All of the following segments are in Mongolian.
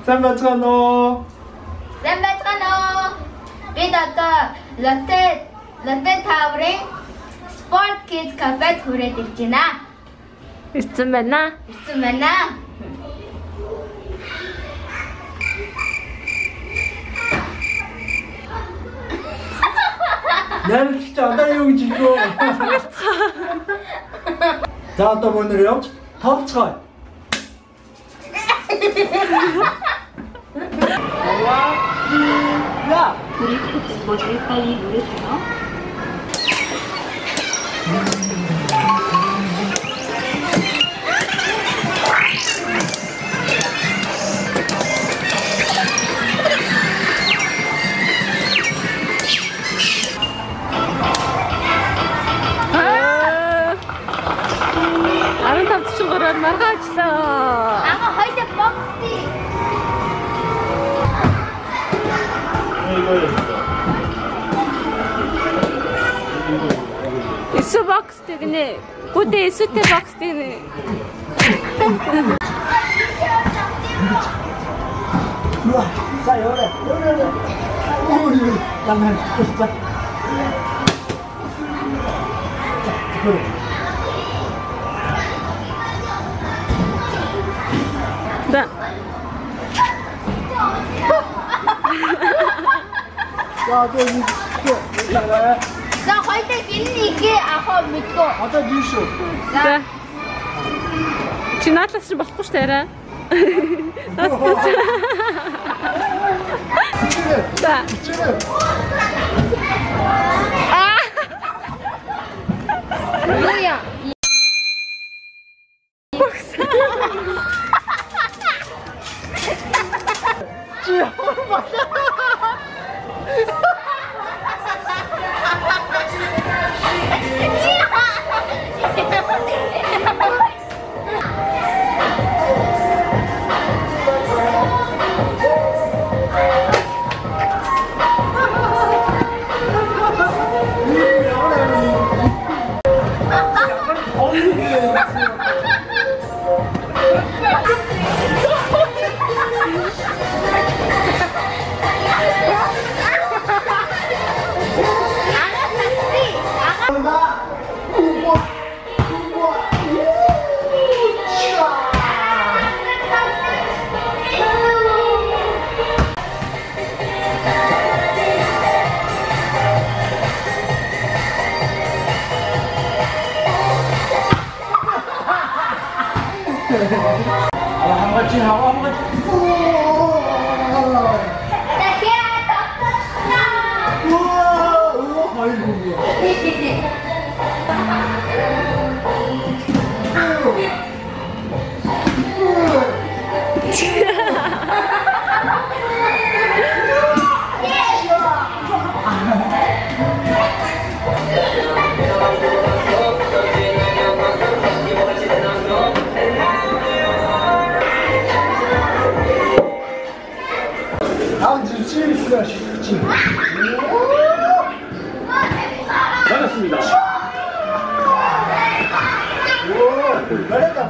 300,000원. 300,000원. Бид одоо Lotte Tower-ын Sport Kids Cafe-д хүрээд ирж байна. Ирсэн байна. Ирсэн байна. Найрч одоо юу гэж хэлвэ? За одоо мөнөр явж товцгоо. 야! 우리 뭐지? 빨리 누르세요. Арын тавцчгаараар маргаачлаа. Ага хоёул боксти. Эсүү бокс тэгнэ. Гүдээ эсүүтэй бокс тэгнэ. 자, 요래. 우리 양말 자. 그래. За. 자, 저기 저. За хоёул энэ нэгээ авах мэдгүй. Одоо дийшөө. За. Чи наадлаас чи болохгүй ш тарай. За. Юуя. 한 가지 하고 한 가지. 우와, 아이고. 다음 주 시리즈가 쉽지. 나갔습니다. 오, 나갔다.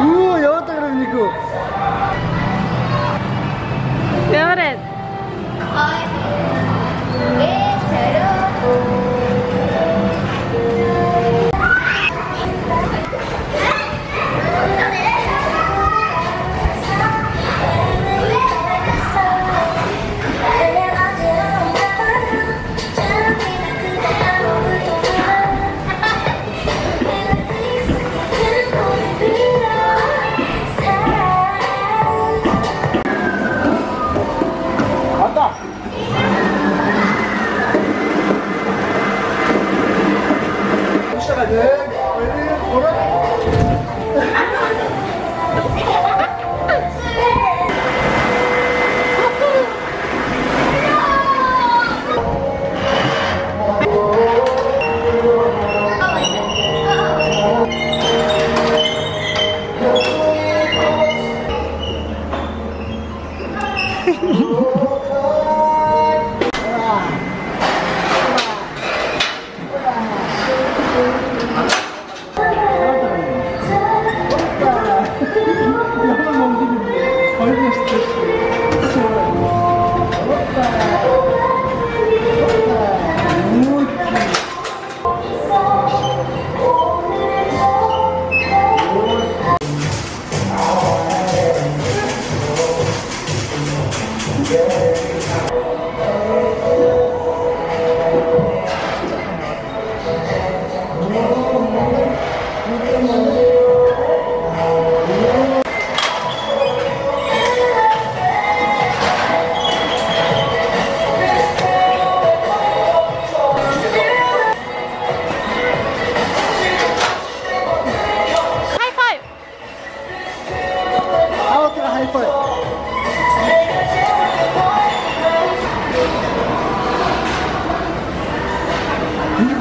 우와, 여왔다 그러니까. ఎవరే?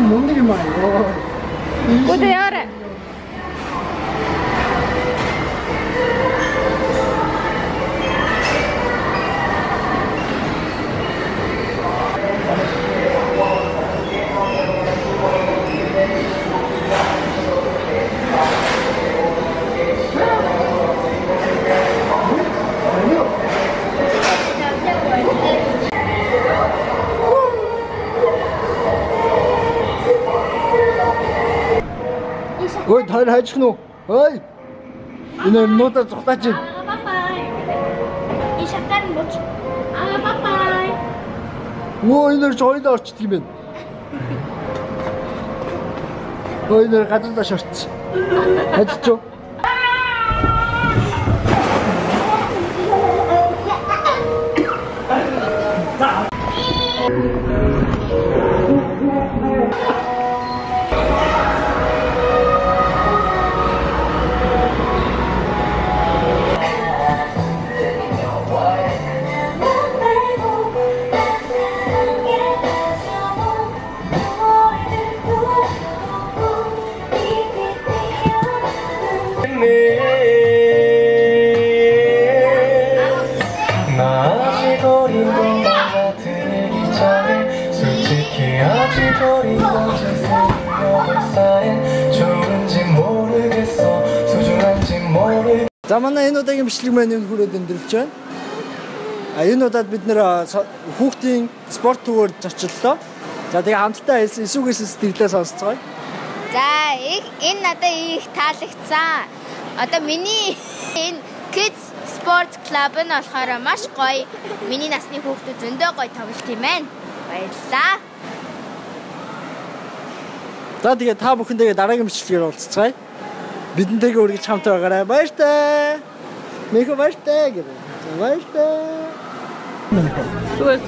뭔 일이 많아요. Udayara. Ôi, thôi hãy chnu. Ôi. Ini nota цухтачих. 이 샷간 못 쳐. 빠빠이. Өө, энэ жойд орчдөг юм байна. Өө, энэ гадаадаа шорч. Хажиж. 아직 어린 동화가 들기 전에 솔직히 아직 어린 거지 28살엔 좋은지 모르겠어 소중한지 모르겠어 За манай энэ удаагийн бичлэг маань энэ хүрээд өндөрлж байна. Энэ удаад бид нэр хүүхдийн спорт төвөөр зочлоо. За тэгээ хамтдаа эсвгээс сэтгэлээ сонсцгоё. За энэ надад их таалагдсан. Одоо миний энэ Kids Sport Club нь болохоор маш гоё. Миний насны хүүхдүүд зөндөө гоё тоглолт юм байна. Баярлалаа. За тэгээ та бүхэндээ дараагийн бичлэгээр уулзцгаая. Бидэнтэйгээ үргэлж хамт байгаарай. Баяртай. Михо баяртай гэх. Баяртай. Зүгээр.